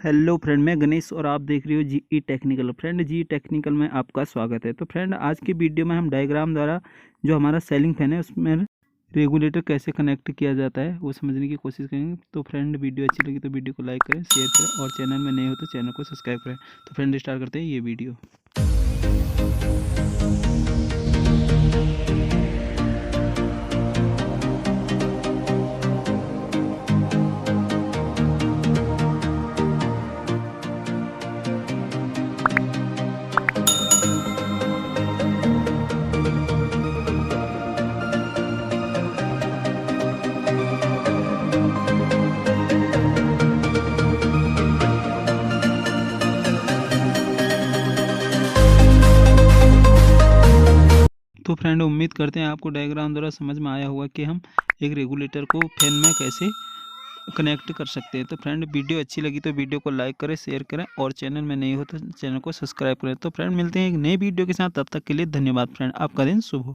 Hello friend, मैं गणेश और आप देख रहे हो GE technical. Friend, GE technical में आपका स्वागत है। तो फ्रेंड, आज की वीडियो में हम डायग्राम द्वारा जो हमारा सेलिंग फैन है उसमें रेगुलेटर कैसे कनेक्ट किया जाता है वो समझने की कोशिश करेंगे। तो फ्रेंड, वीडियो अच्छी लगी तो वीडियो को लाइक करें, शेयर करें और चैनल में नए हो तो चैनल को सब्सक्राइब करें। तो फ्रेंड, स्टार्ट करते हैं ये वीडियो। तो फ्रेंड, उम्मीद करते हैं आपको डायग्राम द्वारा समझ में आया होगा कि हम एक रेगुलेटर को फैन में कैसे कनेक्ट कर सकते हैं। तो फ्रेंड, वीडियो अच्छी लगी तो वीडियो को लाइक करें, शेयर करें और चैनल में नए हो तो चैनल को सब्सक्राइब करें। तो फ्रेंड, मिलते हैं एक नई वीडियो के साथ, तब तक के लिए धन्यवाद। फ्रेंड, आपका दिन शुभ हो।